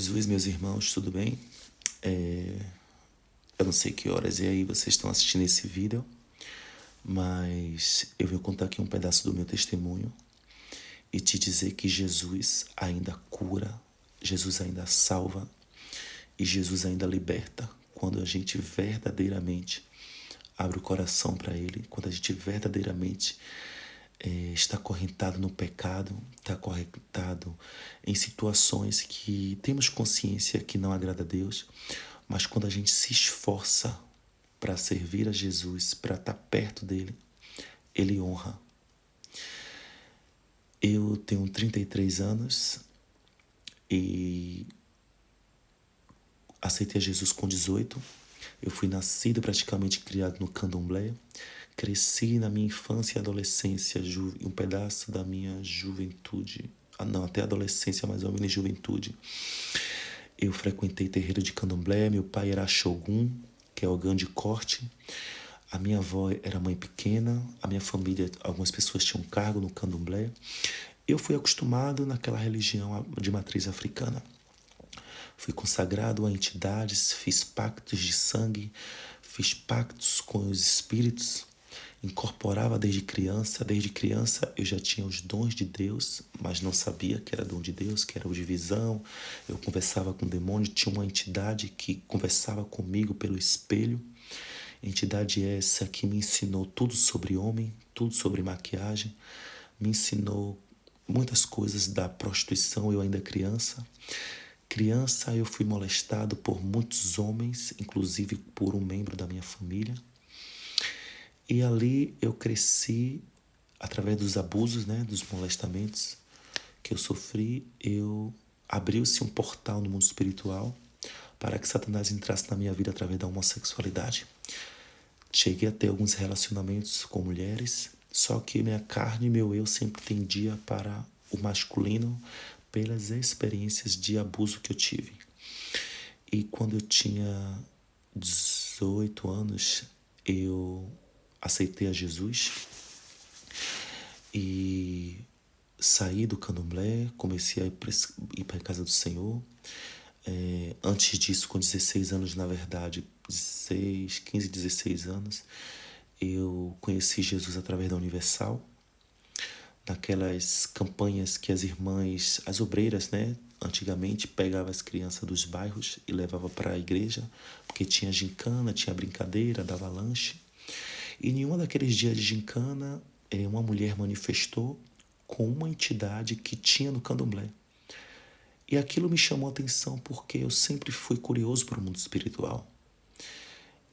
Jesus, meus irmãos, tudo bem? Eu não sei que horas aí vocês estão assistindo esse vídeo, mas eu vou contar aqui um pedaço do meu testemunho e te dizer que Jesus ainda cura, Jesus ainda salva e Jesus ainda liberta quando a gente verdadeiramente abre o coração para Ele, quando a gente verdadeiramente está acorrentado no pecado, está acorrentado em situações que temos consciência que não agrada a Deus, mas quando a gente se esforça para servir a Jesus, para estar perto dele, ele honra. Eu tenho 33 anos e aceitei a Jesus com 18. Eu fui nascido praticamente criado no candomblé. Cresci na minha infância e adolescência, um pedaço da minha juventude, até adolescência, mais ou menos juventude. Eu frequentei terreiro de candomblé, meu pai era Shogun, que é órgão de corte. A minha avó era mãe pequena, a minha família, algumas pessoas tinham cargo no candomblé. Eu fui acostumado naquela religião de matriz africana. Fui consagrado a entidades, fiz pactos de sangue, fiz pactos com os espíritos, incorporava desde criança. Desde criança eu já tinha os dons de Deus, mas não sabia que era dom de Deus, que era o de visão. Eu conversava com o demônio, tinha uma entidade que conversava comigo pelo espelho. Entidade essa que me ensinou tudo sobre homem, tudo sobre maquiagem, me ensinou muitas coisas da prostituição, eu ainda criança. Criança, eu fui molestado por muitos homens, inclusive por um membro da minha família. E ali eu cresci através dos abusos, dos molestamentos que eu sofri. Abriu-se um portal no mundo espiritual para que Satanás entrasse na minha vida através da homossexualidade. Cheguei a ter alguns relacionamentos com mulheres, só que minha carne e meu eu sempre tendia para o masculino pelas experiências de abuso que eu tive. E quando eu tinha 18 anos, eu aceitei a Jesus e saí do candomblé, comecei a ir para a casa do Senhor. Antes disso, com 16 anos, na verdade, 15, 16 anos, eu conheci Jesus através da Universal, naquelas campanhas que as irmãs, as obreiras, antigamente pegavam as crianças dos bairros e levavam para a igreja, porque tinha gincana, tinha brincadeira, dava lanche. E em um daqueles dias de gincana, uma mulher manifestou com uma entidade que tinha no candomblé. E aquilo me chamou a atenção porque eu sempre fui curioso para o mundo espiritual.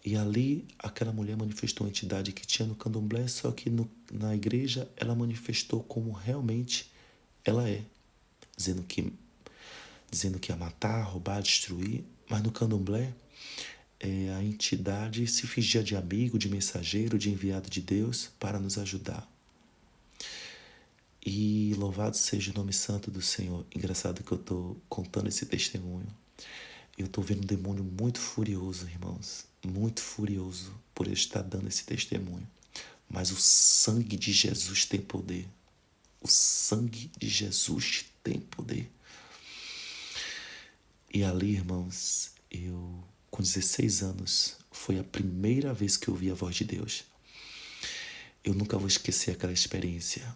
E ali, aquela mulher manifestou uma entidade que tinha no candomblé, só que na igreja ela manifestou como realmente ela é, dizendo que ia matar, roubar, destruir. Mas no candomblé, a entidade se fingia de amigo, de mensageiro, de enviado de Deus para nos ajudar. E louvado seja o nome santo do Senhor. Engraçado que eu estou contando esse testemunho. Eu estou vendo um demônio muito furioso, irmãos. Muito furioso por eu estar dando esse testemunho. Mas o sangue de Jesus tem poder. O sangue de Jesus tem poder. E ali, irmãos, eu, com 16 anos, foi a primeira vez que eu ouvi a voz de Deus. Eu nunca vou esquecer aquela experiência.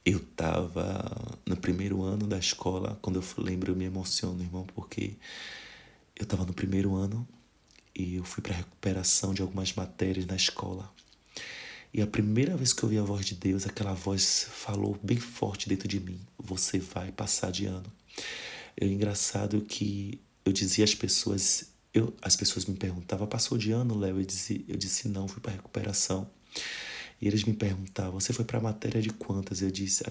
Eu estava no primeiro ano da escola. Quando eu lembro, eu me emociono, irmão, porque eu estava no primeiro ano e eu fui para a recuperação de algumas matérias na escola. E a primeira vez que eu ouvi a voz de Deus, aquela voz falou bem forte dentro de mim: você vai passar de ano. É engraçado que eu dizia às pessoas, as pessoas me perguntavam: passou de ano, Léo? Eu disse não, fui para a recuperação. E eles me perguntavam: você foi para a matéria de quantas? Eu disse,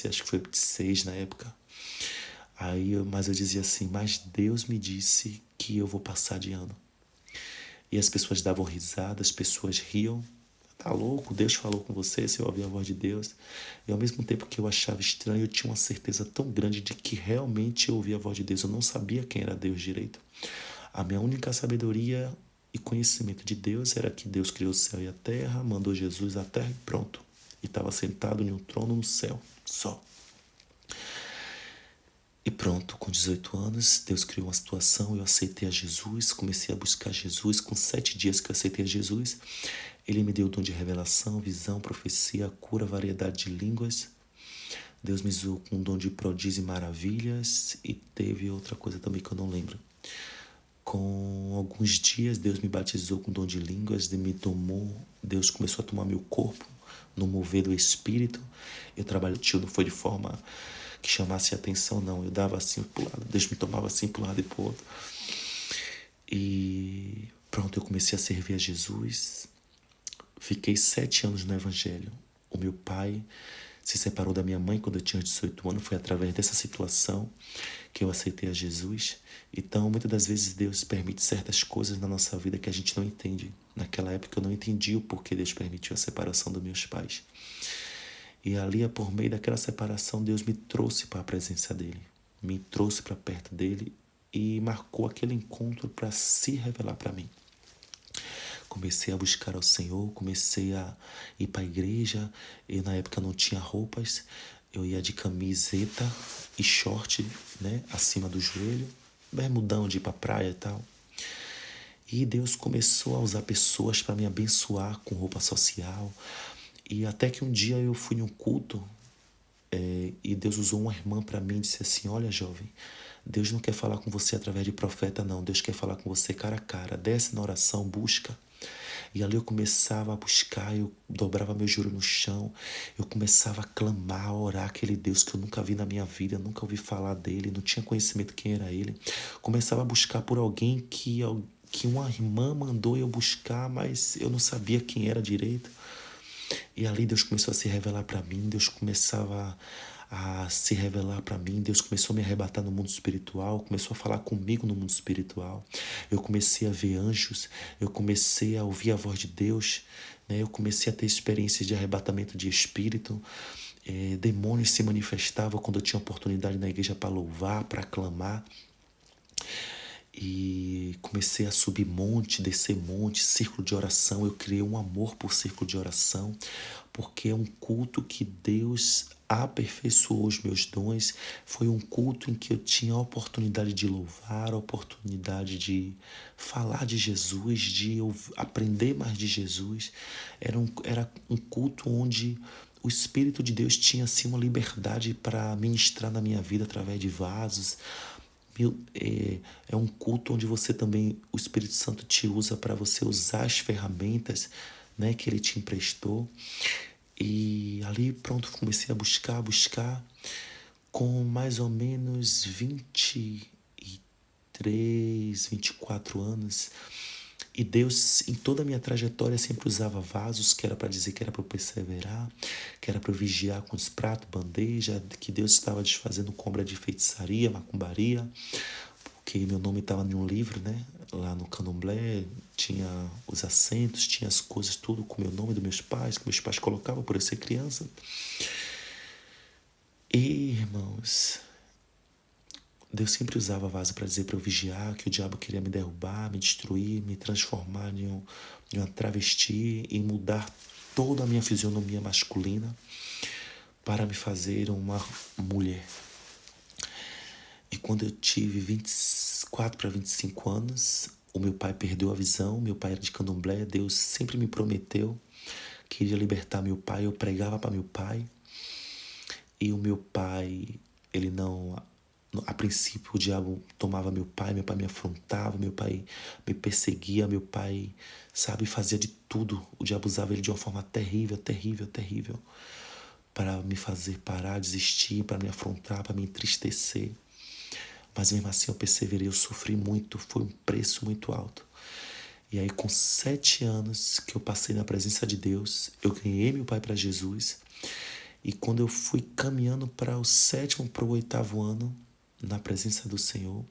acho que foi de 6 na época. Mas eu dizia assim: mas Deus me disse que eu vou passar de ano. E as pessoas davam risada, as pessoas riam. Tá louco? Deus falou com você, você ouviu a voz de Deus. E ao mesmo tempo que eu achava estranho, eu tinha uma certeza tão grande de que realmente eu ouvia a voz de Deus. Eu não sabia quem era Deus direito. A minha única sabedoria e conhecimento de Deus era que Deus criou o céu e a terra, mandou Jesus à terra e pronto. E estava sentado em um trono no céu, só. E pronto, com 18 anos, Deus criou uma situação, eu aceitei a Jesus, comecei a buscar Jesus. Com 7 dias que eu aceitei a Jesus, Ele me deu o dom de revelação, visão, profecia, cura, variedade de línguas. Deus me usou com um dom de prodígio e maravilhas, e teve outra coisa também que eu não lembro. Com alguns dias, Deus me batizou com dom de línguas, Deus começou a tomar meu corpo, no mover do Espírito. Eu trabalho, tio, não foi de forma que chamasse a atenção, não. Eu dava assim pro lado, Deus me tomava assim pro lado e pro outro. E pronto, eu comecei a servir a Jesus. Fiquei 7 anos no Evangelho. O meu pai se separou da minha mãe quando eu tinha 18 anos. Foi através dessa situação que eu aceitei a Jesus. Então, muitas das vezes, Deus permite certas coisas na nossa vida que a gente não entende. Naquela época, eu não entendi o porquê Deus permitiu a separação dos meus pais. E ali, por meio daquela separação, Deus me trouxe para a presença dEle. Me trouxe para perto dEle e marcou aquele encontro para se revelar para mim. Comecei a buscar ao Senhor, comecei a ir para a igreja. Eu, na época, não tinha roupas. Eu ia de camiseta e short, né, acima do joelho, bermudão de ir para a praia e tal. E Deus começou a usar pessoas para me abençoar com roupa social. E até que um dia eu fui num culto e Deus usou uma irmã para mim e disse assim: olha, jovem, Deus não quer falar com você através de profeta, não. Deus quer falar com você cara a cara. Desce na oração, busca. E ali eu começava a buscar, eu dobrava meu joelho no chão, eu começava a clamar, a orar aquele Deus que eu nunca vi na minha vida, nunca ouvi falar dele, não tinha conhecimento quem era ele. Começava a buscar por alguém que uma irmã mandou eu buscar, mas eu não sabia quem era direito. E ali Deus começou a se revelar para mim, Deus começava a se revelar para mim, Deus começou a me arrebatar no mundo espiritual, começou a falar comigo no mundo espiritual. Eu comecei a ver anjos, eu comecei a ouvir a voz de Deus, né? Eu comecei a ter experiências de arrebatamento de espírito. Demônios se manifestavam quando eu tinha oportunidade na igreja para louvar, para clamar. E comecei a subir monte, descer monte, círculo de oração. Eu criei um amor por círculo de oração, porque é um culto que Deus aperfeiçoou os meus dons. Foi um culto em que eu tinha a oportunidade de louvar, a oportunidade de falar de Jesus, de aprender mais de Jesus. Era um culto onde o Espírito de Deus tinha assim uma liberdade para ministrar na minha vida através de vasos. É um culto onde você também, o Espírito Santo te usa para você usar as ferramentas, né, que ele te emprestou. E ali, pronto, comecei a buscar. Com mais ou menos 23, 24 anos. E Deus, em toda a minha trajetória, sempre usava vasos, que era para dizer que era para eu perseverar, que era para eu vigiar com os pratos, bandeja, que Deus estava desfazendo cobra de feitiçaria, macumbaria, porque meu nome estava em um livro, né? Lá no candomblé, tinha os assentos, tinha as coisas, tudo com o meu nome dos meus pais, que meus pais colocavam por eu ser criança. E, irmãos, Deus sempre usava vaso para dizer para eu vigiar, que o diabo queria me derrubar, me destruir, me transformar em uma travesti e mudar toda a minha fisionomia masculina para me fazer uma mulher. E quando eu tive 24 para 25 anos, o meu pai perdeu a visão, meu pai era de candomblé, Deus sempre me prometeu que iria libertar meu pai, eu pregava para meu pai, e o meu pai, ele não... A princípio o diabo tomava meu pai me afrontava, meu pai me perseguia, meu pai, sabe, fazia de tudo. O diabo usava ele de uma forma terrível, terrível, terrível, para me fazer parar, desistir, para me afrontar, para me entristecer. Mas mesmo assim eu perseverei, eu sofri muito, foi um preço muito alto. E aí com 7 anos que eu passei na presença de Deus, eu ganhei meu pai para Jesus. E quando eu fui caminhando para o 7º, para o 8º ano, na presença do Senhor,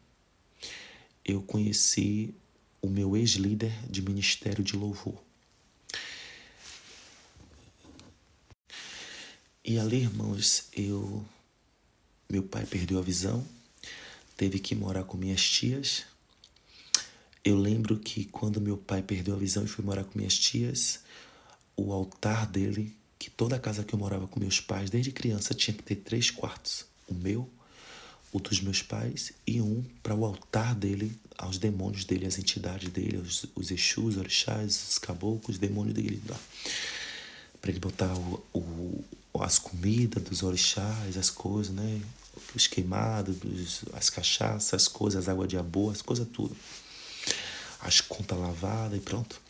eu conheci o meu ex-líder de ministério de louvor. E ali, irmãos, meu pai perdeu a visão, teve que morar com minhas tias. Eu lembro que quando meu pai perdeu a visão e foi morar com minhas tias, o altar dele, que toda a casa que eu morava com meus pais, desde criança, tinha que ter 3 quartos. O meu, o dos meus pais, e um para o altar dele, aos demônios dele, às entidades dele, os Exus, os orixás, os caboclos, os demônios dele lá. Para ele botar as comidas dos orixás, as coisas, né? Os queimados, as cachaças, as coisas, as águas de aboa, as coisas tudo. As contas lavadas e pronto.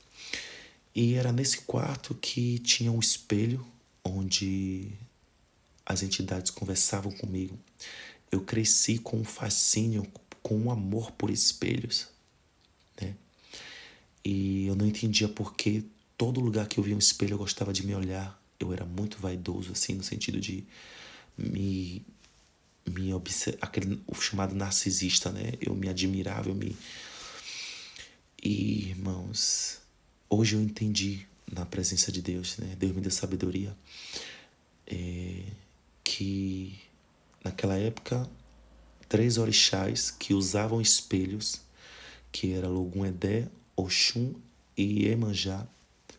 E era nesse quarto que tinha um espelho onde as entidades conversavam comigo. Eu cresci com um fascínio, com um amor por espelhos, né? E eu não entendia por que todo lugar que eu via um espelho eu gostava de me olhar. Eu era muito vaidoso, assim, no sentido de me o chamado narcisista, né? Eu me admirava, E, irmãos, hoje eu entendi na presença de Deus, né? Deus me deu sabedoria, que naquela época 3 orixás que usavam espelhos, que era Logum Edé, Oxum e Iemanjá,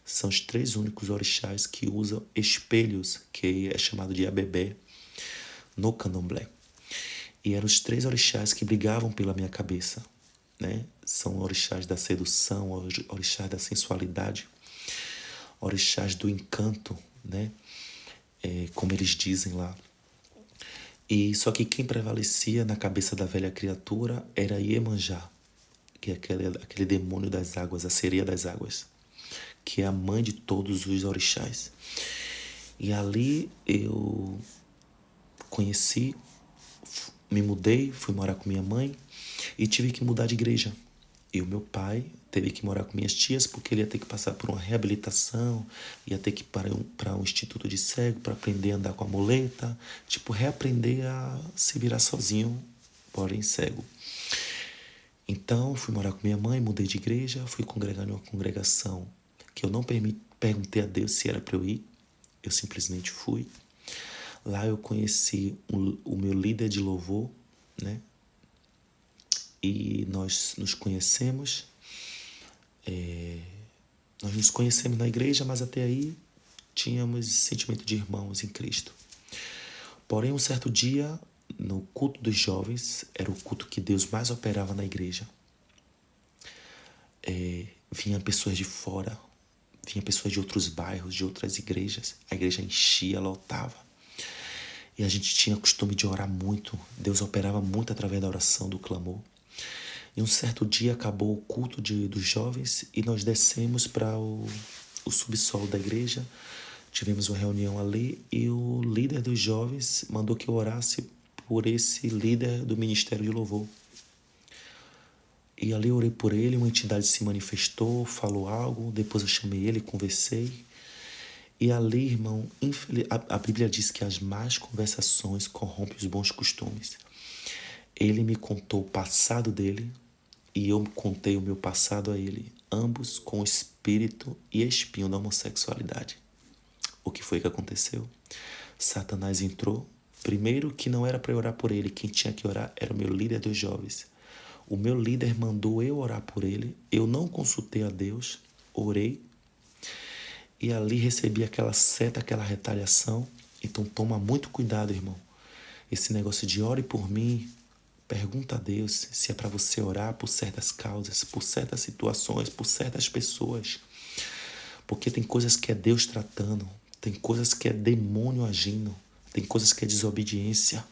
são os 3 únicos orixás que usam espelhos, que é chamado de Abebé, no candomblé. E eram os 3 orixás que brigavam pela minha cabeça, né? São orixás da sedução, orixás da sensualidade, orixás do encanto, né? Como eles dizem lá. E só que quem prevalecia na cabeça da velha criatura era Iemanjá, que é aquele demônio das águas, a sereia das águas, que é a mãe de todos os orixás. E ali eu conheci, me mudei, fui morar com minha mãe e tive que mudar de igreja. E o meu pai teve que morar com minhas tias porque ele ia ter que passar por uma reabilitação, ia ter que ir para um instituto de cego para aprender a andar com a muleta, tipo, reaprender a se virar sozinho, porém cego. Então, fui morar com minha mãe, mudei de igreja, fui congregar em uma congregação que eu não perguntei a Deus se era para eu ir, eu simplesmente fui. Lá eu conheci o meu líder de louvor, né? E nós nos conhecemos. Nós nos conhecemos na igreja, mas até aí tínhamos sentimento de irmãos em Cristo. Porém, um certo dia, no culto dos jovens, era o culto que Deus mais operava na igreja. Vinha pessoas de fora, vinha pessoas de outros bairros, de outras igrejas. A igreja enchia, lotava. E a gente tinha costume de orar muito. Deus operava muito através da oração, do clamor. E um certo dia acabou o culto dos jovens e nós descemos para o subsolo da igreja. Tivemos uma reunião ali e o líder dos jovens mandou que eu orasse por esse líder do Ministério de Louvor. E ali eu orei por ele, uma entidade se manifestou, falou algo, depois eu chamei ele, conversei. E ali, irmão, a Bíblia diz que as más conversações corrompem os bons costumes. Ele me contou o passado dele e eu contei o meu passado a ele, ambos com espírito e espinho da homossexualidade. O que foi que aconteceu? Satanás entrou. Primeiro que não era para eu orar por ele, quem tinha que orar era o meu líder dos jovens. O meu líder mandou eu orar por ele, eu não consultei a Deus, orei, e ali recebi aquela seta, aquela retaliação. Então toma muito cuidado, irmão. Esse negócio de ore por mim, pergunta a Deus se é para você orar por certas causas, por certas situações, por certas pessoas. Porque tem coisas que é Deus tratando, tem coisas que é demônio agindo, tem coisas que é desobediência.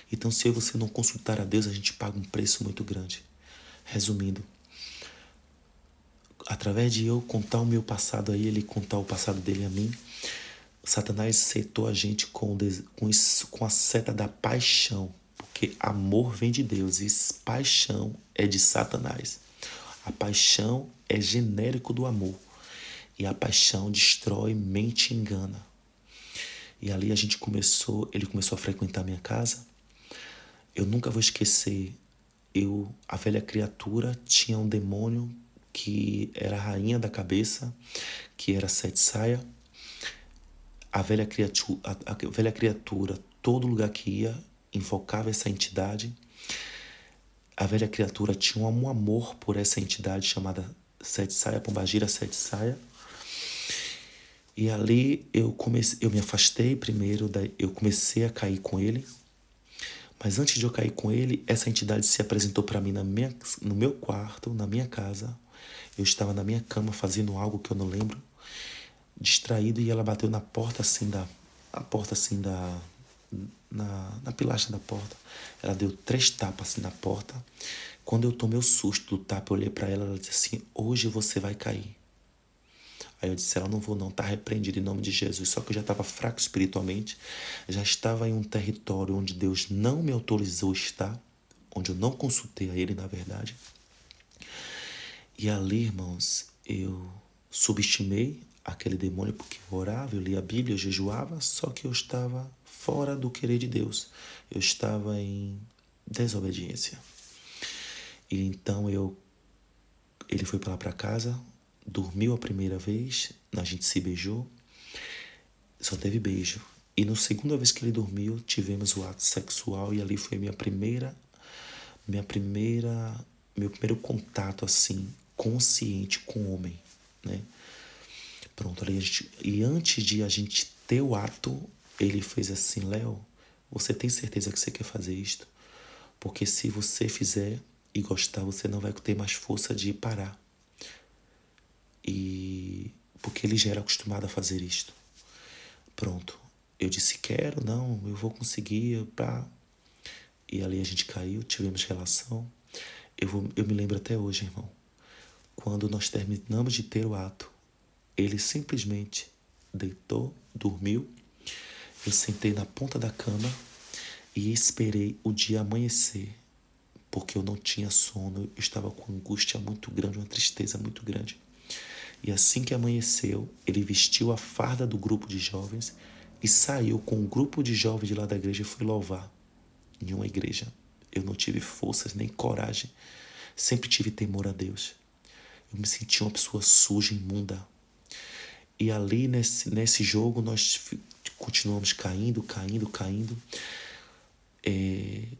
Então, se você não consultar a Deus, a gente paga um preço muito grande. Resumindo, através de eu contar o meu passado a ele, contar o passado dele a mim, Satanás setou a gente com a seta da paixão. Porque amor vem de Deus e paixão é de Satanás. A paixão é genérico do amor. E a paixão destrói, mente e engana. E ali ele começou a frequentar minha casa. Eu nunca vou esquecer, a velha criatura tinha um demônio que era a rainha da cabeça, que era Sete Saia. A velha criatura, todo lugar que ia, invocava essa entidade. A velha criatura tinha um amor por essa entidade chamada Sete Saia, Pombagira Sete Saia. E ali eu me afastei primeiro, eu comecei a cair com ele, Mas antes de eu cair com ele, essa entidade se apresentou para mim no meu quarto, na minha casa. Eu estava na minha cama fazendo algo que eu não lembro, distraído, e ela bateu na porta assim na pilastra da porta. Ela deu 3 tapas assim na porta. Quando eu tomei o susto do tapa, eu olhei para ela, ela disse assim: hoje você vai cair. Aí eu disse: ela, não vou não, tá repreendido em nome de Jesus. Só que eu já estava fraco espiritualmente, já estava em um território onde Deus não me autorizou estar, onde eu não consultei a Ele, na verdade. E ali, irmãos, eu subestimei aquele demônio porque eu orava, eu lia a Bíblia, eu jejuava, só que eu estava fora do querer de Deus. Eu estava em desobediência. E então ele foi para lá para casa, dormiu a primeira vez, a gente se beijou, só teve beijo. E na segunda vez que ele dormiu, tivemos o ato sexual, e ali foi meu primeiro contato assim, consciente com o homem, né? Pronto, ali e antes de a gente ter o ato, ele fez assim: Léo, você tem certeza que você quer fazer isto? Porque se você fizer e gostar, você não vai ter mais força de parar. E porque ele já era acostumado a fazer isto. Pronto. Eu disse: quero, não, eu vou conseguir, pá. E ali a gente caiu, tivemos relação. Eu me lembro até hoje, irmão. Quando nós terminamos de ter o ato, ele simplesmente deitou, dormiu. Eu sentei na ponta da cama e esperei o dia amanhecer, porque eu não tinha sono, eu estava com angústia muito grande, uma tristeza muito grande. E assim que amanheceu, ele vestiu a farda do grupo de jovens e saiu com um grupo de jovens de lá da igreja e foi louvar em uma igreja. Eu não tive forças nem coragem, sempre tive temor a Deus. Eu me sentia uma pessoa suja, imunda. E ali nesse jogo nós continuamos caindo.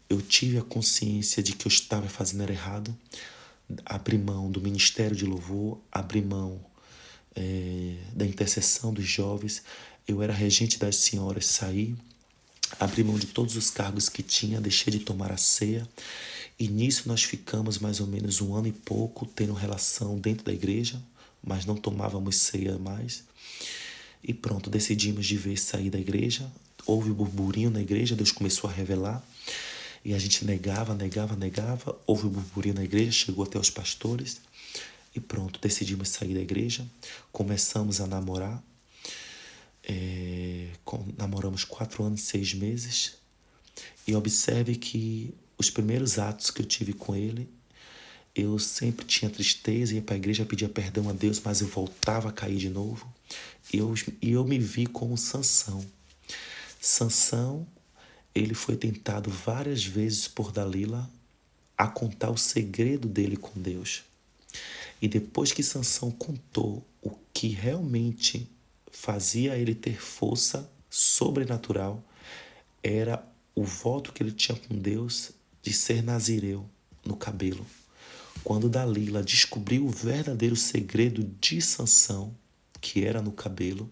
Eu tive a consciência de que eu estava fazendo era errado. Abri mão do ministério de louvor, abri mão da intercessão dos jovens. Eu era regente das senhoras, saí, abri mão de todos os cargos que tinha, deixei de tomar a ceia. E nisso nós ficamos mais ou menos 1 ano e pouco tendo relação dentro da igreja, mas não tomávamos ceia mais. E pronto, decidimos de vez sair da igreja. Houve um burburinho na igreja, Deus começou a revelar. E a gente negava. Houve um burburinho na igreja, chegou até os pastores. E pronto, decidimos sair da igreja. Começamos a namorar. Namoramos 4 anos e 6 meses. E observe que os primeiros atos que eu tive com ele, eu sempre tinha tristeza, ia para a igreja, pedia perdão a Deus, mas eu voltava a cair de novo. E eu me vi como Sansão. Sansão, ele foi tentado várias vezes por Dalila a contar o segredo dele com Deus. E depois que Sansão contou o que realmente fazia ele ter força sobrenatural, era o voto que ele tinha com Deus de ser nazireu no cabelo. Quando Dalila descobriu o verdadeiro segredo de Sansão, que era no cabelo,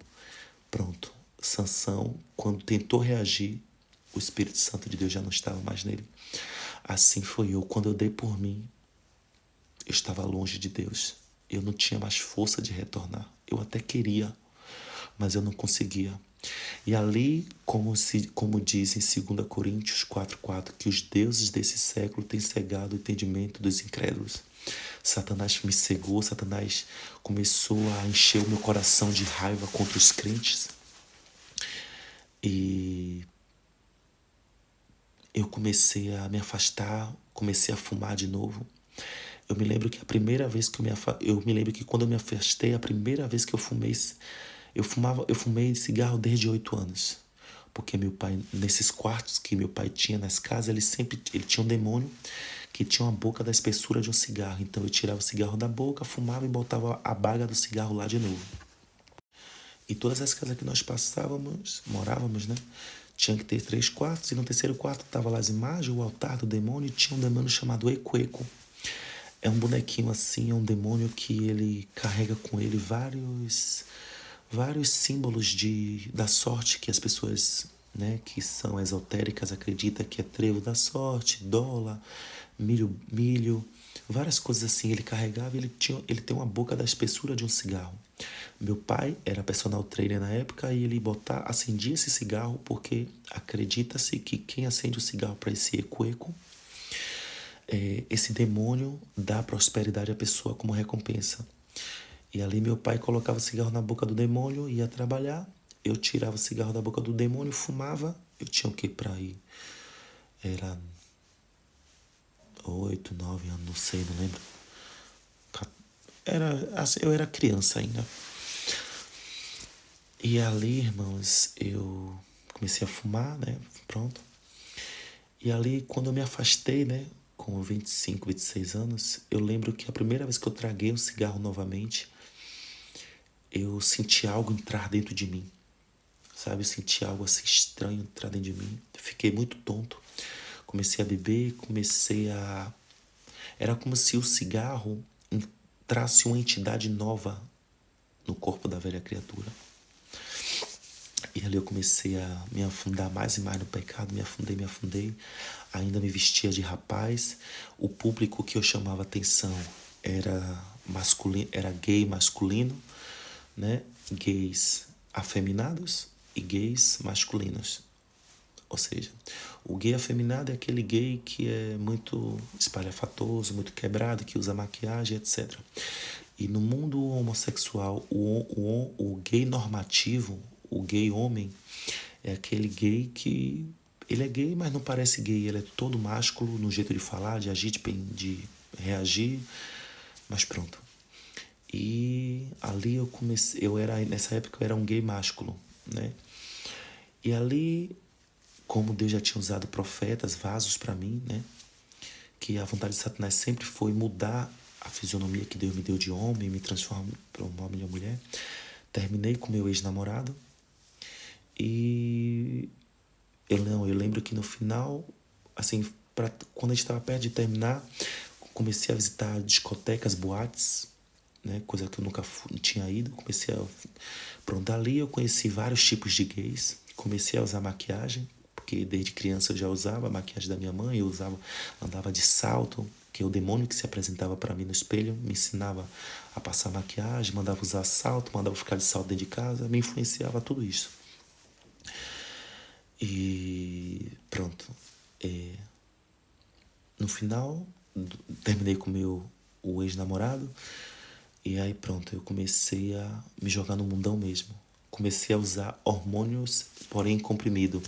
pronto. Sansão, quando tentou reagir, o Espírito Santo de Deus já não estava mais nele. Assim foi eu. Quando eu dei por mim, eu estava longe de Deus. Eu não tinha mais força de retornar. Eu até queria, mas eu não conseguia. E ali, como diz em 2 Coríntios 4,4, que os deuses desse século têm cegado o entendimento dos incrédulos. Satanás me cegou, Satanás começou a encher o meu coração de raiva contra os crentes. E eu comecei a me afastar, comecei a fumar de novo. Eu me lembro que a primeira vez que eu me lembro que quando eu me afastei, a primeira vez que eu fumei cigarro desde 8 anos. Porque meu pai, nesses quartos que meu pai tinha nas casas, ele tinha um demônio que tinha uma boca da espessura de um cigarro. Então eu tirava o cigarro da boca, fumava e botava a baga do cigarro lá de novo. E todas as casas que nós morávamos, né? Tinha que ter 3 quartos, e no terceiro quarto estava lá as imagens, o altar do demônio, e tinha um demônio chamado Equeco. É um bonequinho assim, é um demônio que ele carrega com ele vários símbolos da sorte que as pessoas né, que são esotéricas, acredita que é trevo da sorte, dólar, milho, várias coisas assim. Ele carregava, ele tem uma boca da espessura de um cigarro. Meu pai era personal trainer na época e ele acendia esse cigarro porque acredita-se que quem acende o cigarro para esse eco, esse demônio dá prosperidade à pessoa como recompensa. E ali meu pai colocava o cigarro na boca do demônio, ia trabalhar, eu tirava o cigarro da boca do demônio, fumava, eu tinha o que pra ir? Era 8, 9 anos, não sei, não lembro. Eu era criança ainda. E ali, irmãos, eu comecei a fumar, né? Pronto. E ali, quando eu me afastei, né? Com 25, 26 anos, eu lembro que a primeira vez que eu traguei um cigarro novamente, eu senti algo entrar dentro de mim. Sabe, eu senti algo assim estranho entrar dentro de mim. Fiquei muito tonto. Comecei a beber, Era como se o cigarro entrasse uma entidade nova no corpo da velha criatura. E ali eu comecei a me afundar mais e mais no pecado, me afundei. Ainda me vestia de rapaz. O público que eu chamava atenção era masculino, era gay masculino, né? Gays afeminados e gays masculinos. Ou seja, o gay afeminado é aquele gay que é muito espalhafatoso, muito quebrado, que usa maquiagem, etc. E no mundo homossexual, o gay normativo, o gay homem, é aquele gay que... Ele é gay, mas não parece gay. Ele é todo másculo no jeito de falar, de agir, de reagir. Mas pronto. E ali eu comecei... Nessa época eu era um gay másculo, né? E ali, como Deus já tinha usado profetas, vasos para mim, né? Que a vontade de Satanás sempre foi mudar a fisionomia que Deus me deu de homem, me transformar para um homem e uma mulher. Terminei com meu ex-namorado e eu lembro que no final, assim, quando a gente estava perto de terminar, comecei a visitar discotecas, boates, né? Coisa que eu nunca tinha ido. Pronto, dali eu conheci vários tipos de gays. Comecei a usar maquiagem, porque desde criança eu já usava a maquiagem da minha mãe. Eu andava de salto, que o demônio que se apresentava para mim no espelho me ensinava a passar maquiagem, mandava usar salto, mandava ficar de salto dentro de casa, me influenciava tudo isso. E pronto. No final, terminei com o ex-namorado. E aí pronto, eu comecei a me jogar no mundão mesmo. Comecei a usar hormônios, porém comprimido.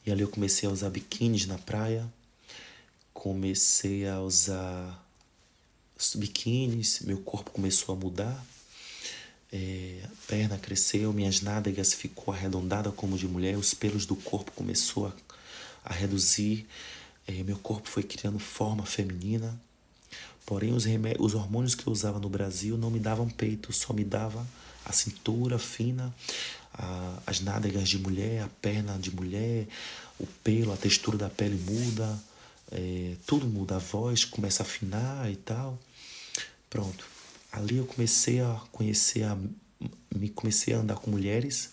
E ali eu comecei a usar biquínis na praia. Comecei a usar biquínis, meu corpo começou a mudar. A perna cresceu, minhas nádegas ficou arredondada como de mulher, os pelos do corpo começou a reduzir. Meu corpo foi criando forma feminina. Porém, os hormônios que eu usava no Brasil não me davam peito, só me dava a cintura fina, as nádegas de mulher, a perna de mulher, o pelo, a textura da pele muda, tudo muda, a voz começa a afinar e tal. Pronto. Ali eu comecei a comecei a andar com mulheres.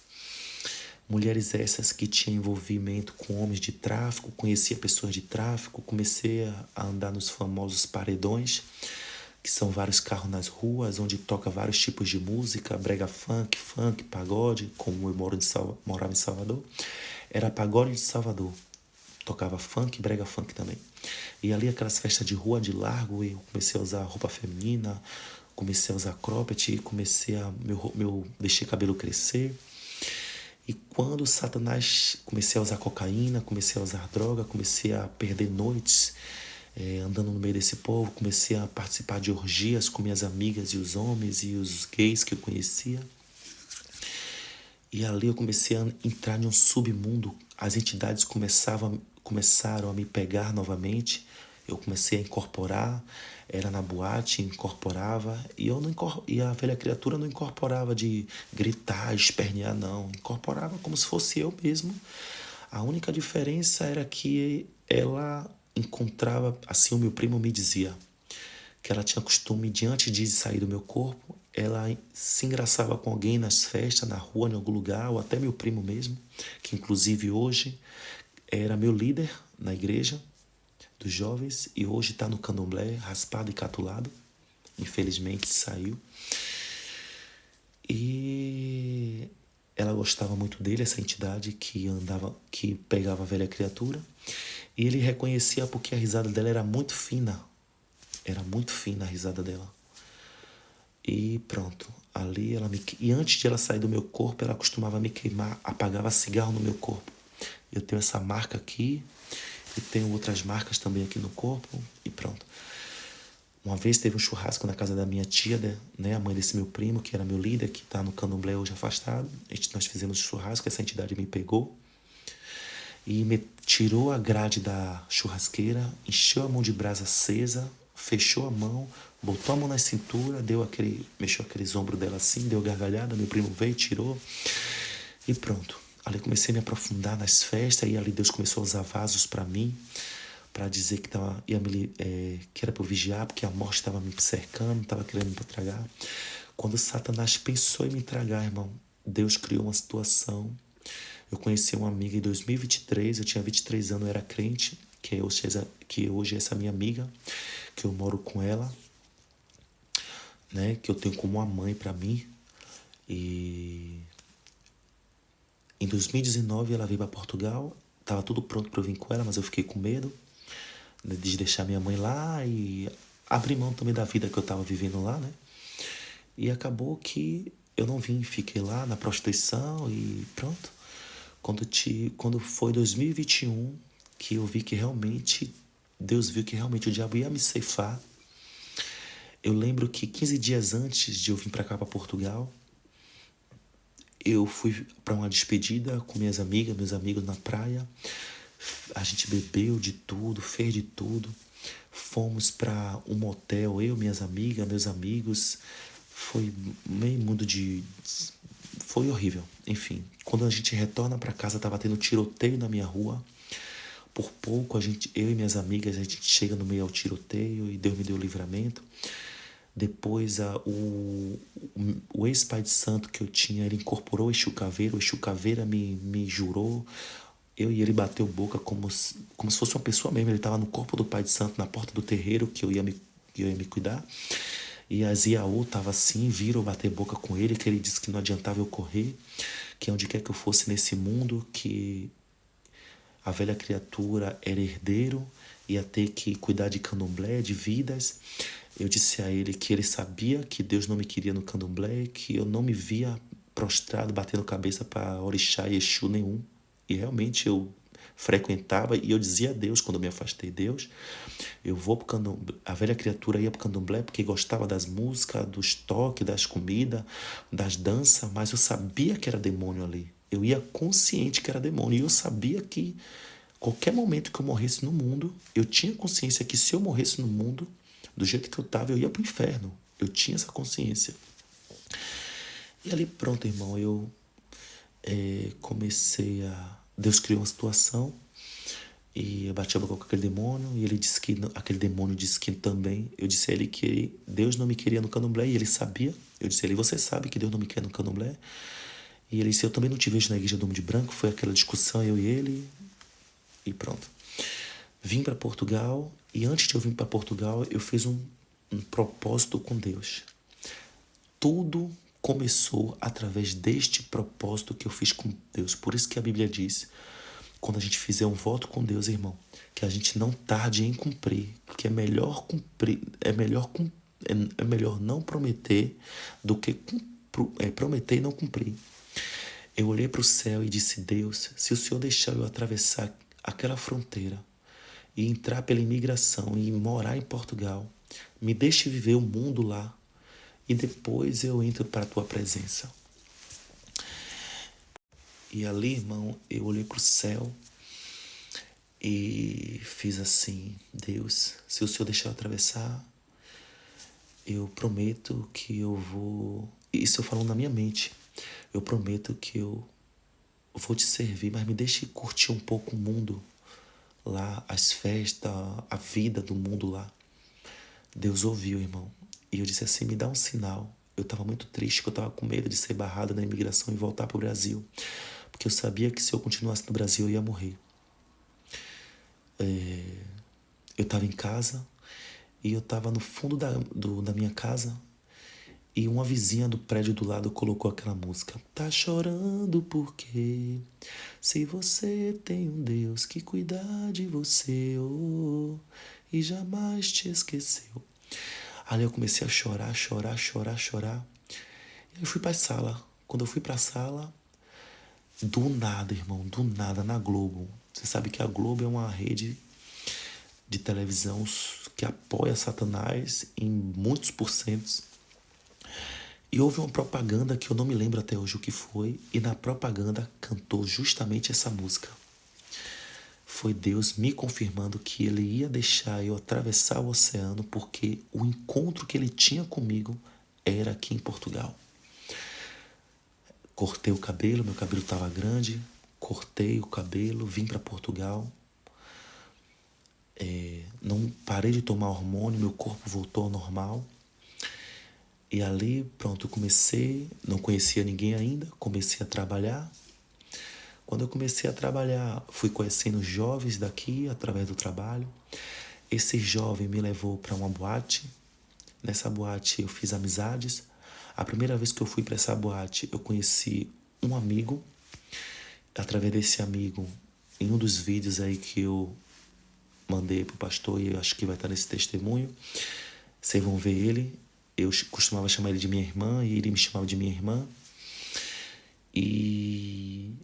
Mulheres essas que tinham envolvimento com homens de tráfico, conhecia pessoas de tráfico, comecei a andar nos famosos paredões, que são vários carros nas ruas, onde toca vários tipos de música, brega funk, pagode, como eu morava em Salvador. Era pagode de Salvador, tocava funk e brega funk também. E ali aquelas festas de rua, de largo, eu comecei a usar roupa feminina, comecei a usar cropped, deixei cabelo crescer. E quando Satanás, comecei a usar cocaína, comecei a usar droga, comecei a perder noites andando no meio desse povo, comecei a participar de orgias com minhas amigas e os homens e os gays que eu conhecia. E ali eu comecei a entrar em um submundo, as entidades começaram a me pegar novamente, eu comecei a incorporar, era na boate, incorporava, e a velha criatura não incorporava de gritar, espernear, não. Incorporava como se fosse eu mesmo. A única diferença era que ela encontrava, assim o meu primo me dizia, que ela tinha costume, diante de sair do meu corpo, ela se engraçava com alguém nas festas, na rua, em algum lugar, ou até meu primo mesmo, que inclusive hoje era meu líder na igreja dos jovens e hoje está no candomblé, raspado e catulado. Infelizmente saiu. E ela gostava muito dele, essa entidade que pegava a velha criatura. E ele reconhecia porque a risada dela era muito fina. Era muito fina a risada dela. E pronto, ali E antes de ela sair do meu corpo, ela costumava me queimar, apagava cigarro no meu corpo. Eu tenho essa marca aqui, e tenho outras marcas também aqui no corpo, e pronto. Uma vez teve um churrasco na casa da minha tia, né, a mãe desse meu primo, que era meu líder, que está no candomblé hoje afastado. Nós fizemos churrasco, essa entidade me pegou e me tirou a grade da churrasqueira, encheu a mão de brasa acesa, fechou a mão, botou a mão na cintura, mexeu aqueles ombros dela assim, deu gargalhada, meu primo veio, tirou e pronto. Ali comecei a me aprofundar nas festas e ali Deus começou a usar vasos para mim, para dizer que era para eu vigiar, porque a morte estava me cercando, estava querendo me tragar. Quando Satanás pensou em me tragar, irmão, Deus criou uma situação. Eu conheci uma amiga em 2023, eu tinha 23 anos, eu era crente, que hoje é essa minha amiga, que eu moro com ela, né, que eu tenho como uma mãe para mim. E em 2019 ela veio para Portugal, estava tudo pronto para eu vir com ela, mas eu fiquei com medo, né, de deixar minha mãe lá e abrir mão também da vida que eu estava vivendo lá, né? E acabou que eu não vim, fiquei lá na prostituição e pronto. Quando foi 2021 que eu vi que realmente, Deus viu que realmente o diabo ia me ceifar. Eu lembro que 15 dias antes de eu vir para cá, para Portugal, eu fui para uma despedida com minhas amigas, meus amigos na praia. A gente bebeu de tudo, fez de tudo. Fomos para um motel, eu, minhas amigas, meus amigos. Foi meio mundo de... Foi horrível. Enfim, quando a gente retorna para casa, tava tendo tiroteio na minha rua. Por pouco, eu e minhas amigas, a gente chega no meio ao tiroteio e Deus me deu livramento. Depois, o ex-pai de santo que eu tinha, ele incorporou o Exu Caveira. O Exu Caveira me jurou. Eu e ele bateu boca como se fosse uma pessoa mesmo. Ele estava no corpo do pai de santo, na porta do terreiro, que eu ia me cuidar. E a Ziaú estava assim, viram bater boca com ele, que ele disse que não adiantava eu correr, que onde quer que eu fosse nesse mundo, que a velha criatura era herdeiro, ia ter que cuidar de candomblé, de vidas. Eu disse a ele que ele sabia que Deus não me queria no candomblé, que eu não me via prostrado, batendo cabeça para orixá e exu nenhum. E realmente eu frequentava e eu dizia a Deus, quando eu me afastei de Deus, eu vou pro candomblé. A velha criatura ia pro candomblé porque gostava das músicas, dos toques, das comidas, das danças, mas eu sabia que era demônio ali. Eu ia consciente que era demônio e eu sabia que qualquer momento que eu morresse no mundo, eu tinha consciência que se eu morresse no mundo, do jeito que eu estava, eu ia pro inferno. Eu tinha essa consciência. E ali pronto, irmão, eu comecei a... Deus criou uma situação e eu bati a boca com aquele demônio e ele disse que... Aquele demônio disse que também... Eu disse a ele que Deus não me queria no candomblé e ele sabia. Eu disse a ele, você sabe que Deus não me quer no candomblé? E ele disse, eu também não te vejo na igreja do Homem de Branco. Foi aquela discussão, eu e ele, e pronto. Vim para Portugal e antes de eu vir para Portugal, eu fiz um propósito com Deus. Tudo começou através deste propósito que eu fiz com Deus. Por isso que a Bíblia diz, quando a gente fizer um voto com Deus, irmão, que a gente não tarde em cumprir, que é melhor cumprir, é melhor não prometer do que prometer e não cumprir. Eu olhei para o céu e disse, Deus, se o Senhor deixar eu atravessar aquela fronteira e entrar pela imigração e morar em Portugal, me deixe viver o mundo lá e depois eu entro para a tua presença. E ali, irmão, eu olhei para o céu e fiz assim, Deus, se o Senhor deixar eu atravessar, eu prometo que eu vou... Isso eu falo na minha mente. Eu prometo que eu vou te servir, mas me deixe curtir um pouco o mundo lá, as festas, a vida do mundo lá. Deus ouviu, irmão. E eu disse assim, me dá um sinal. eu estava muito triste, que eu estava com medo de ser barrado na imigração e voltar para o Brasil. Porque eu sabia que se eu continuasse no Brasil eu ia morrer. Eu estava em casa e eu estava no fundo da minha casa e uma vizinha do prédio do lado colocou aquela música. Tá chorando por quê? Se você tem um Deus que cuida de você, oh, e jamais te esqueceu. Ali eu comecei a chorar, chorar, chorar, chorar. E eu fui para a sala. Quando eu fui para a sala, do nada, irmão, do nada, na Globo. Você sabe que a Globo é uma rede de televisão que apoia Satanás em muitos porcentos. E houve uma propaganda que eu não me lembro até hoje o que foi, e na propaganda cantou justamente essa música. Foi Deus me confirmando que Ele ia deixar eu atravessar o oceano porque o encontro que Ele tinha comigo era aqui em Portugal. Cortei o cabelo, meu cabelo estava grande, cortei o cabelo, vim para Portugal. Não parei de tomar hormônio, meu corpo voltou ao normal. E ali, pronto, eu comecei, não conhecia ninguém ainda, comecei a trabalhar. Quando eu comecei a trabalhar, fui conhecendo jovens daqui através do trabalho. Esse jovem me levou para uma boate. Nessa boate eu fiz amizades. A primeira vez que eu fui para essa boate, eu conheci um amigo. Através desse amigo, em um dos vídeos aí que eu mandei pro pastor, e eu acho que vai estar nesse testemunho, vocês vão ver ele. Eu costumava chamar ele de minha irmã e ele me chamava de minha irmã. E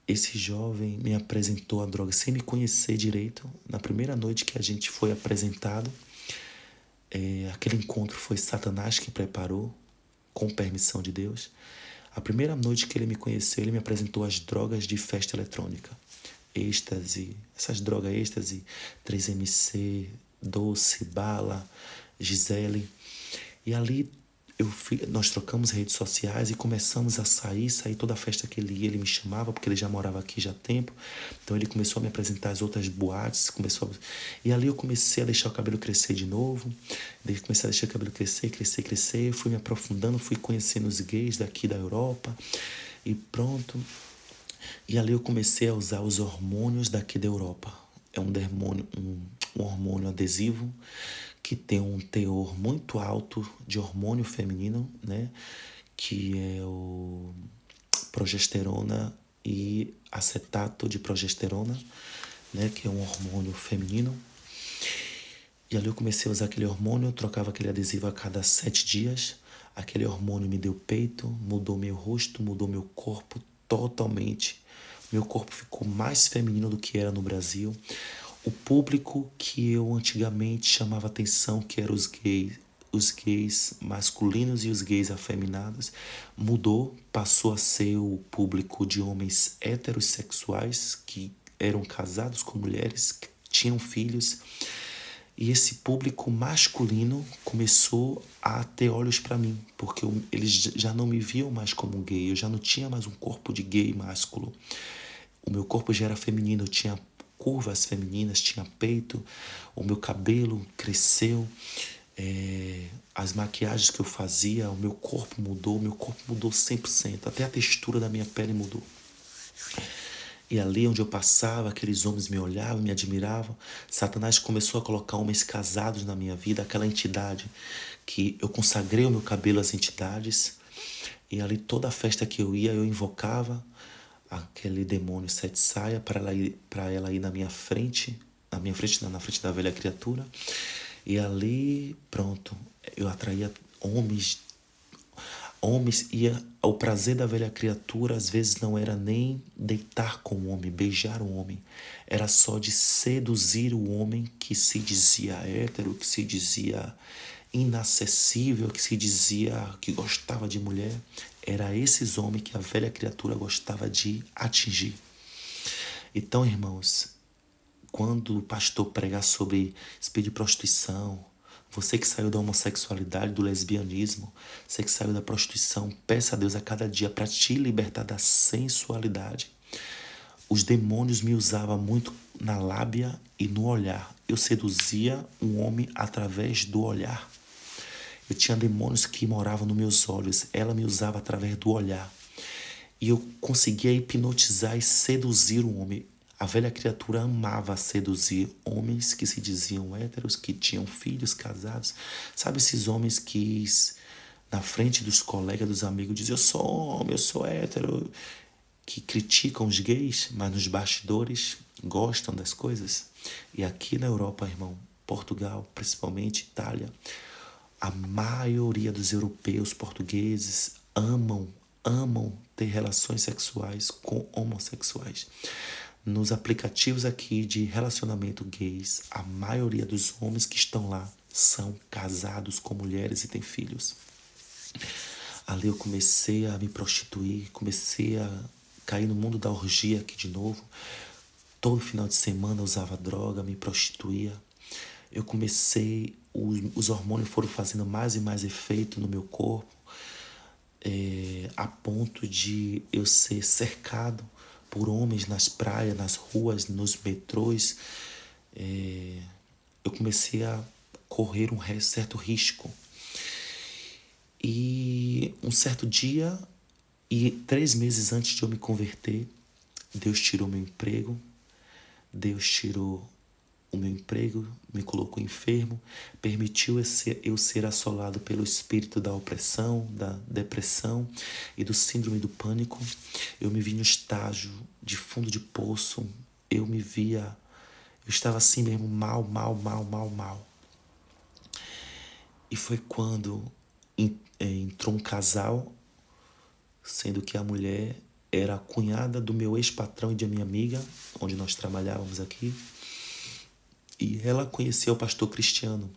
esse jovem me apresentou a droga sem me conhecer direito. Na primeira noite que a gente foi apresentado, aquele encontro foi Satanás que preparou, com permissão de Deus. A primeira noite que ele me conheceu, ele me apresentou as drogas de festa eletrônica. Êxtase, essas drogas êxtase, 3MC, doce, bala, Gisele. E ali nós trocamos redes sociais e começamos a sair toda a festa que ele ia, ele me chamava, porque ele já morava aqui já há tempo. Então ele começou a me apresentar as outras boates, e ali eu comecei a deixar o cabelo crescer de novo. Daí comecei a deixar o cabelo crescer, fui me aprofundando, fui conhecendo os gays daqui da Europa e pronto. E ali eu comecei a usar os hormônios daqui da Europa. É um hormônio adesivo que tem um teor muito alto de hormônio feminino, né? Que é o progesterona e acetato de progesterona, né? Que é um hormônio feminino. E ali eu comecei a usar aquele hormônio, eu trocava aquele adesivo a cada 7 dias. Aquele hormônio me deu peito, mudou meu rosto, mudou meu corpo totalmente. Meu corpo ficou mais feminino do que era no Brasil. O público que eu antigamente chamava atenção, que eram os gays masculinos e os gays afeminados, mudou, passou a ser o público de homens heterossexuais que eram casados com mulheres, que tinham filhos. E esse público masculino começou a ter olhos para mim, porque eles já não me viam mais como um gay, eu já não tinha mais um corpo de gay másculo. O meu corpo já era feminino, eu tinha curvas femininas, tinha peito, o meu cabelo cresceu, as maquiagens que eu fazia, o meu corpo mudou 100%, até a textura da minha pele mudou. E ali onde eu passava, aqueles homens me olhavam, me admiravam. Satanás começou a colocar homens casados na minha vida, aquela entidade que eu consagrei o meu cabelo às entidades. E ali toda a festa que eu ia, eu invocava aquele demônio sete saia para ela ir na minha frente, não, na frente da velha criatura. E ali, pronto, eu atraía homens, e o prazer da velha criatura às vezes não era nem deitar com o homem, beijar o homem. Era só de seduzir o homem que se dizia hétero, que se dizia inacessível, que se dizia que gostava de mulher. Era esses homens que a velha criatura gostava de atingir. Então, irmãos, quando o pastor pregar sobre espírito de prostituição, você que saiu da homossexualidade, do lesbianismo, você que saiu da prostituição, peça a Deus a cada dia para te libertar da sensualidade. Os demônios me usavam muito na lábia e no olhar. Eu seduzia um homem através do olhar. Eu tinha demônios que moravam nos meus olhos. Ela me usava através do olhar. E eu conseguia hipnotizar e seduzir o homem. A velha criatura amava seduzir homens que se diziam héteros, que tinham filhos casados. Sabe esses homens que na frente dos colegas, dos amigos, diziam: eu sou homem, eu sou hétero, que criticam os gays, mas nos bastidores gostam das coisas. E aqui na Europa, irmão, Portugal, principalmente Itália, a maioria dos europeus portugueses amam ter relações sexuais com homossexuais. Nos aplicativos aqui de relacionamento gays, a maioria dos homens que estão lá são casados com mulheres e têm filhos. Ali eu comecei a me prostituir, comecei a cair no mundo da orgia aqui de novo. Todo final de semana eu usava droga, me prostituía. Eu comecei, os hormônios foram fazendo mais e mais efeito no meu corpo, a ponto de eu ser cercado por homens nas praias, nas ruas, nos metrôs. Eu comecei a correr um certo risco. E um certo dia, e 3 meses antes de eu me converter, Deus tirou meu emprego. Deus tirou o meu emprego, me colocou enfermo, permitiu eu ser assolado pelo espírito da opressão, da depressão e do síndrome do pânico. Eu me vi no estágio de fundo de poço. Eu estava assim mesmo, mal. E foi quando entrou um casal, sendo que a mulher era a cunhada do meu ex-patrão e de minha amiga, onde nós trabalhávamos aqui. E ela conheceu o pastor Cristiano.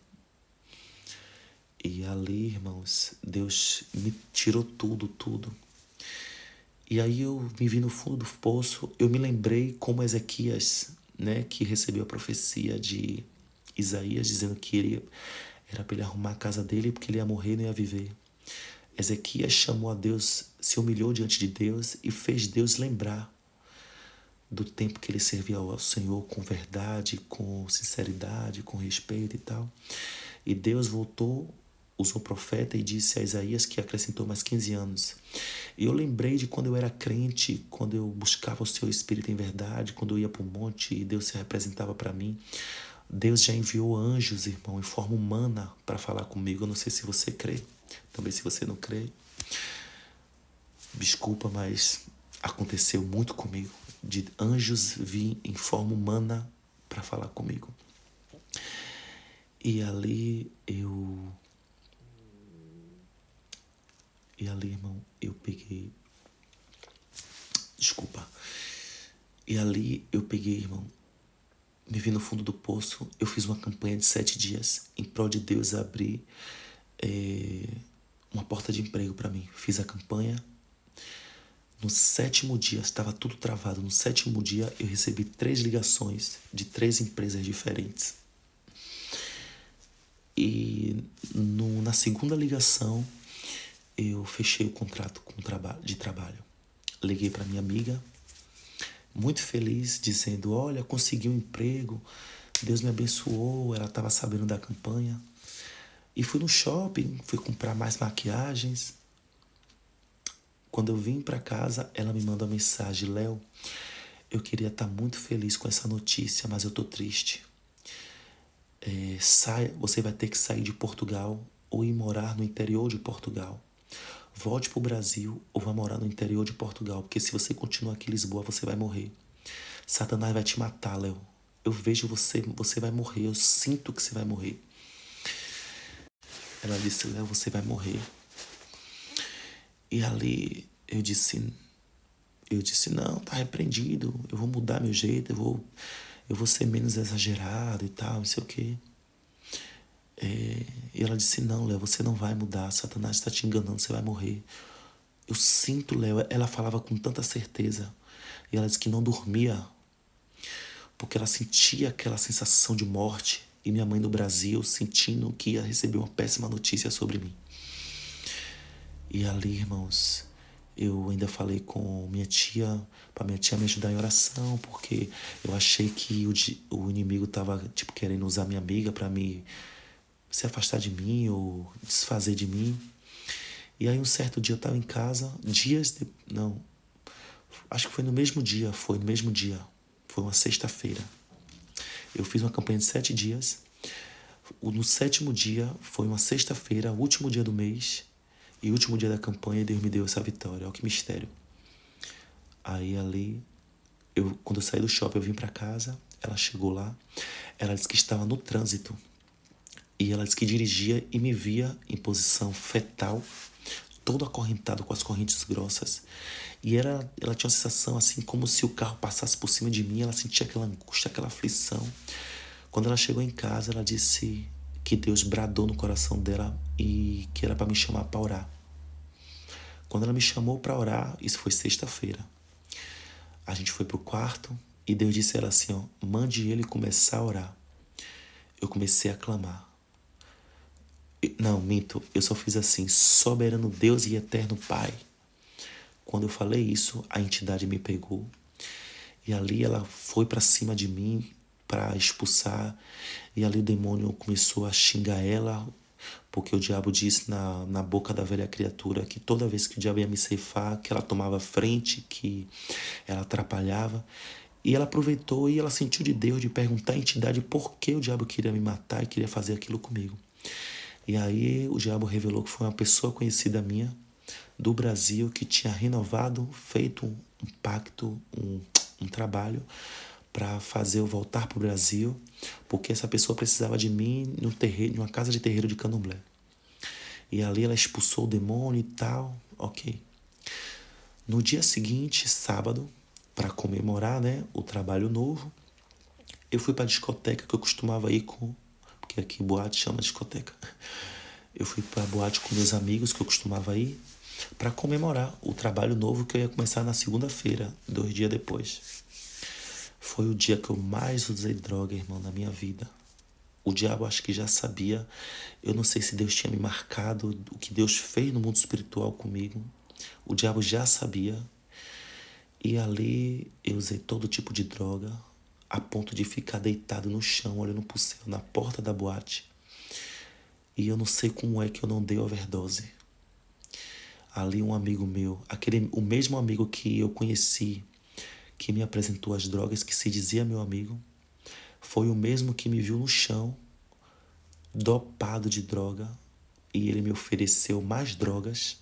E ali, irmãos, Deus me tirou tudo. E aí eu me vi no fundo do poço. Eu me lembrei como Ezequias, né, que recebeu a profecia de Isaías, dizendo que era para ele arrumar a casa dele, porque ele ia morrer e não ia viver. Ezequias chamou a Deus, se humilhou diante de Deus e fez Deus lembrar do tempo que ele servia ao Senhor com verdade, com sinceridade, com respeito e tal. E Deus voltou, usou o profeta e disse a Isaías que acrescentou mais 15 anos. E eu lembrei de quando eu era crente, quando eu buscava o seu Espírito em verdade, quando eu ia para o monte e Deus se representava para mim. Deus já enviou anjos, irmão, em forma humana para falar comigo. Eu não sei se você crê. Também se você não crê, desculpa, mas aconteceu muito comigo. De anjos vir em forma humana para falar comigo. E ali, irmão, eu peguei... Desculpa. E ali eu peguei, irmão, me vi no fundo do poço. Eu fiz uma campanha de 7 dias em prol de Deus abrir uma porta de emprego para mim. Fiz a campanha. No 7º dia, estava tudo travado. No 7º dia, eu recebi 3 ligações de 3 empresas diferentes. E na segunda ligação, eu fechei o contrato de trabalho. Liguei para minha amiga, muito feliz, dizendo: olha, consegui um emprego, Deus me abençoou. Ela estava sabendo da campanha. E fui no shopping, fui comprar mais maquiagens. Quando eu vim para casa, ela me manda uma mensagem: Léo, eu queria estar muito feliz com essa notícia, mas eu tô triste. Você vai ter que sair de Portugal ou ir morar no interior de Portugal. Volte pro Brasil ou vá morar no interior de Portugal, porque se você continuar aqui em Lisboa, você vai morrer. Satanás vai te matar, Léo. Eu vejo você vai morrer, eu sinto que você vai morrer. Ela disse: Léo, você vai morrer. E ali eu disse: não, tá repreendido, eu vou mudar meu jeito, eu vou ser menos exagerado e tal, não sei o quê. E ela disse: não, Léo, você não vai mudar, Satanás está te enganando, você vai morrer. Eu sinto, Léo, ela falava com tanta certeza. E ela disse que não dormia, porque ela sentia aquela sensação de morte. E minha mãe no Brasil sentindo que ia receber uma péssima notícia sobre mim. E ali, irmãos, eu ainda falei com minha tia, para minha tia me ajudar em oração, porque eu achei que o inimigo estava querendo usar minha amiga para me se afastar de mim ou desfazer de mim. E aí um certo dia eu estava em casa, não, acho que foi no mesmo dia, foi uma sexta-feira. Eu fiz uma campanha de 7 dias, no 7º dia foi uma sexta-feira, o último dia do mês, e o último dia da campanha, Deus me deu essa vitória, olha que mistério. Aí ali, quando eu saí do shopping, eu vim para casa, ela chegou lá, ela disse que estava no trânsito, e ela disse que dirigia e me via em posição fetal, todo acorrentado com as correntes grossas. E ela tinha uma sensação assim, como se o carro passasse por cima de mim, ela sentia aquela angústia, aquela aflição. Quando ela chegou em casa, ela disse que Deus bradou no coração dela e que era para me chamar para orar. Quando ela me chamou para orar, isso foi sexta-feira. A gente foi pro quarto e Deus disse a ela assim, ó, mande ele começar a orar. Eu comecei a clamar. Não, minto, eu só fiz assim, soberano Deus e eterno Pai. Quando eu falei isso, a entidade me pegou e ali ela foi para cima de mim para expulsar, e ali o demônio começou a xingar ela, porque o diabo disse na boca da velha criatura que toda vez que o diabo ia me ceifar, que ela tomava frente, que ela atrapalhava. E ela aproveitou e ela sentiu de Deus de perguntar à entidade por que o diabo queria me matar e queria fazer aquilo comigo. E aí o diabo revelou que foi uma pessoa conhecida minha do Brasil que tinha renovado, feito um pacto, um trabalho para fazer eu voltar para o Brasil, porque essa pessoa precisava de mim no terreiro, numa casa de terreiro de candomblé. E ali ela expulsou o demônio e tal, ok. No dia seguinte, sábado, para comemorar, né, o trabalho novo, eu fui para a discoteca que eu costumava ir porque aqui boate chama discoteca. Eu fui para a boate com meus amigos que eu costumava ir para comemorar o trabalho novo que eu ia começar na segunda-feira, 2 dias depois. Foi o dia que eu mais usei droga, irmão, na minha vida. O diabo acho que já sabia. Eu não sei se Deus tinha me marcado, o que Deus fez no mundo espiritual comigo. O diabo já sabia. E ali eu usei todo tipo de droga, a ponto de ficar deitado no chão, olhando pro céu, na porta da boate. E eu não sei como é que eu não dei overdose. Ali um amigo meu, o mesmo amigo que eu conheci, que me apresentou as drogas, que se dizia meu amigo, foi o mesmo que me viu no chão, dopado de droga, e ele me ofereceu mais drogas,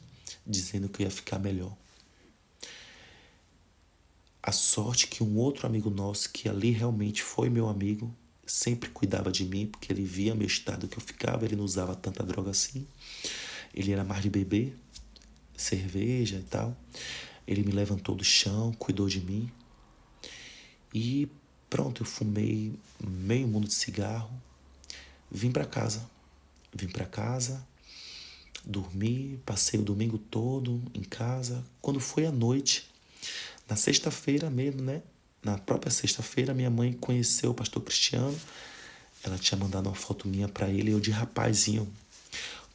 dizendo que eu ia ficar melhor. A sorte que um outro amigo nosso, que ali realmente foi meu amigo, sempre cuidava de mim, porque ele via meu estado que eu ficava, ele não usava tanta droga assim. Ele era mais de beber, cerveja e tal. Ele me levantou do chão, cuidou de mim. E pronto, eu fumei meio mundo de cigarro. Vim para casa, dormi, passei o domingo todo em casa. Quando foi à noite, na sexta-feira mesmo, né? Na própria sexta-feira, minha mãe conheceu o pastor Cristiano. Ela tinha mandado uma foto minha para ele, eu de rapazinho.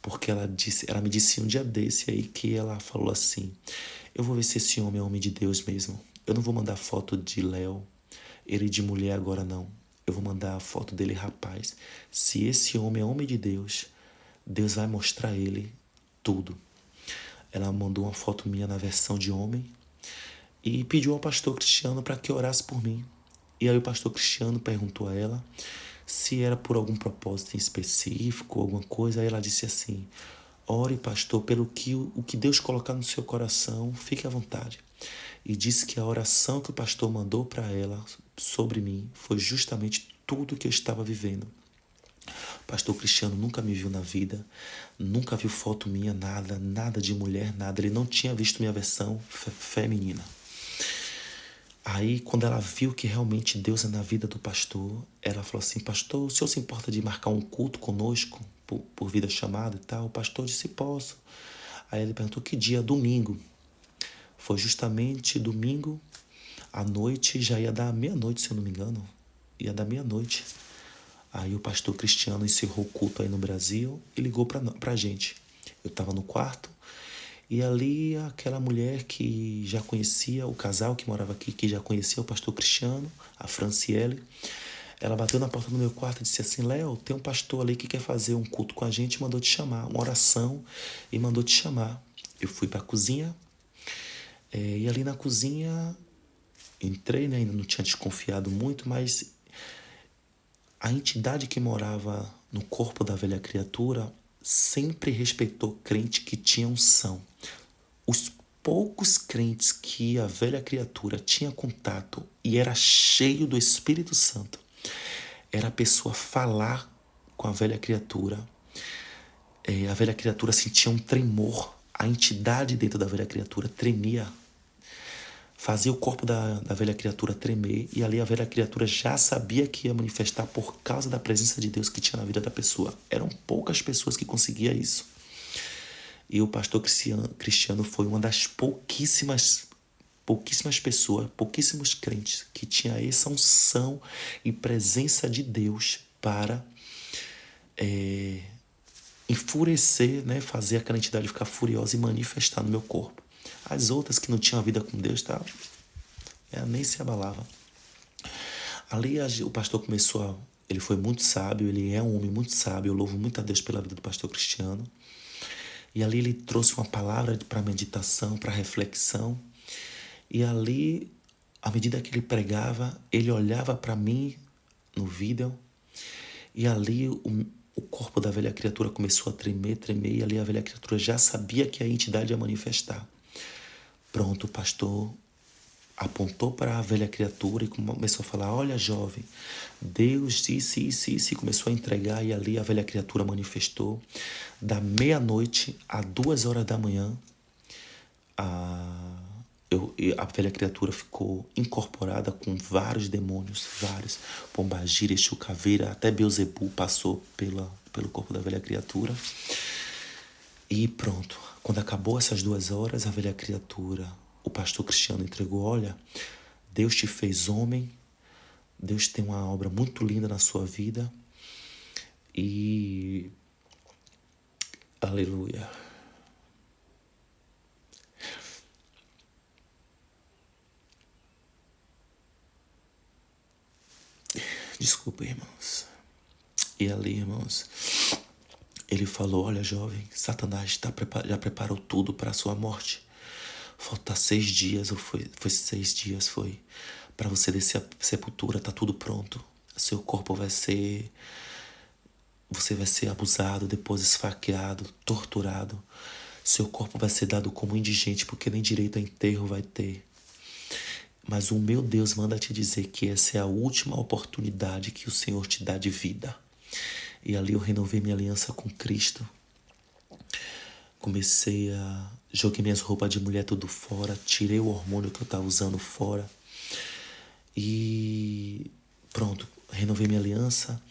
Porque ela me disse um dia desse aí que ela falou assim, eu vou ver se esse homem é homem de Deus mesmo. Eu não vou mandar foto de Léo, ele de mulher agora não. Eu vou mandar a foto dele rapaz. Se esse homem é homem de Deus, Deus vai mostrar a ele tudo. Ela mandou uma foto minha na versão de homem e pediu ao pastor Cristiano para que orasse por mim. E aí o pastor Cristiano perguntou a ela se era por algum propósito em específico, alguma coisa. Aí ela disse assim, ore, pastor, pelo que o que Deus colocar no seu coração, fique à vontade. E disse que a oração que o pastor mandou para ela sobre mim foi justamente tudo que eu estava vivendo. O pastor Cristiano nunca me viu na vida, nunca viu foto minha, nada de mulher, nada. Ele não tinha visto minha versão feminina. Aí, quando ela viu que realmente Deus é na vida do pastor, ela falou assim, pastor, o senhor se importa de marcar um culto conosco, por vida chamada e tal? O pastor disse, posso. Aí ele perguntou, que dia? Domingo. Foi justamente domingo, à noite, já ia dar meia-noite, se eu não me engano. Ia dar meia-noite. Aí o pastor Cristiano encerrou o culto aí no Brasil e ligou pra gente. Eu estava no quarto, e ali aquela mulher que já conhecia, o casal que morava aqui, que já conhecia o pastor Cristiano, a Franciele, Ela bateu na porta do meu quarto e disse assim: Léo, tem um pastor ali que quer fazer um culto com a gente e mandou te chamar, uma oração, e mandou te chamar. Eu fui para a cozinha, e ali na cozinha entrei, né? Ainda não tinha desconfiado muito, mas a entidade que morava no corpo da velha criatura sempre respeitou crente que tinha unção. Os poucos crentes que a velha criatura tinha contato e era cheio do Espírito Santo, era a pessoa falar com a velha criatura. A velha criatura sentia um tremor, a entidade dentro da velha criatura tremia, fazia o corpo da velha criatura tremer, e ali a velha criatura já sabia que ia manifestar por causa da presença de Deus que tinha na vida da pessoa. Eram poucas pessoas que conseguiam isso. E o pastor Cristiano foi uma das pouquíssimas pessoas, pouquíssimos crentes que tinha essa unção e presença de Deus para enfurecer, né, fazer aquela entidade ficar furiosa e manifestar no meu corpo. As outras que não tinham a vida com Deus, tá? Ela nem se abalava. Ali o pastor começou ele foi muito sábio, ele é um homem muito sábio, eu louvo muito a Deus pela vida do pastor Cristiano. E ali ele trouxe uma palavra para meditação, para reflexão. E ali, à medida que ele pregava, ele olhava para mim no vídeo, e ali o corpo da velha criatura começou a tremer, e ali a velha criatura já sabia que a entidade ia manifestar. Pronto, o pastor apontou para a velha criatura e começou a falar: olha, jovem, Deus disse isso, e começou a entregar, e ali a velha criatura manifestou. Da meia-noite a 2h da manhã, a velha criatura ficou incorporada com vários demônios, vários. Pombagira, Exu, Caveira, até Beelzebul passou pelo corpo da velha criatura. E pronto, quando acabou essas 2 horas, a velha criatura, o pastor Cristiano entregou: olha, Deus te fez homem, Deus tem uma obra muito linda na sua vida, e aleluia. Desculpa, irmãos. E ali, irmãos, ele falou: olha, jovem, Satanás já preparou tudo para a sua morte. Falta 6 dias, ou foi 6 dias, para você descer a sepultura, tá tudo pronto. Seu corpo você vai ser abusado, depois esfaqueado, torturado. Seu corpo vai ser dado como indigente, porque nem direito a enterro vai ter. Mas o meu Deus manda te dizer que essa é a última oportunidade que o Senhor te dá de vida. E ali eu renovei minha aliança com Cristo. Joguei minhas roupas de mulher tudo fora, tirei o hormônio que eu estava usando fora. E pronto, renovei minha aliança.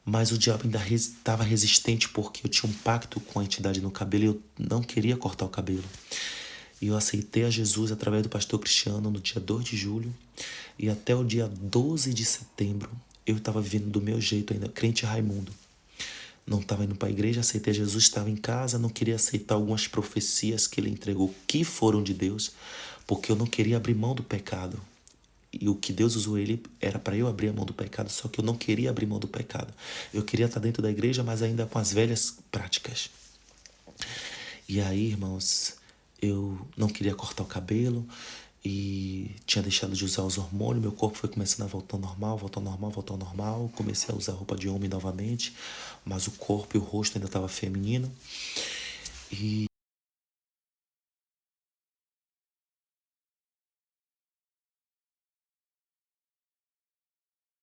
Mas o diabo ainda estava resistente, porque eu tinha um pacto com a entidade no cabelo e eu não queria cortar o cabelo. E eu aceitei a Jesus através do pastor Cristiano no dia 2 de julho. E até o dia 12 de setembro eu estava vivendo do meu jeito ainda, crente Raimundo. Não estava indo para a igreja, aceitei a Jesus, estava em casa, não queria aceitar algumas profecias que ele entregou que foram de Deus, porque eu não queria abrir mão do pecado. E o que Deus usou ele era para eu abrir a mão do pecado, só que eu não queria abrir mão do pecado. Eu queria estar dentro da igreja, mas ainda com as velhas práticas. E aí, irmãos, eu não queria cortar o cabelo e tinha deixado de usar os hormônios. Meu corpo foi começando a voltar ao normal. Comecei a usar roupa de homem novamente, mas o corpo e o rosto ainda estava feminino. E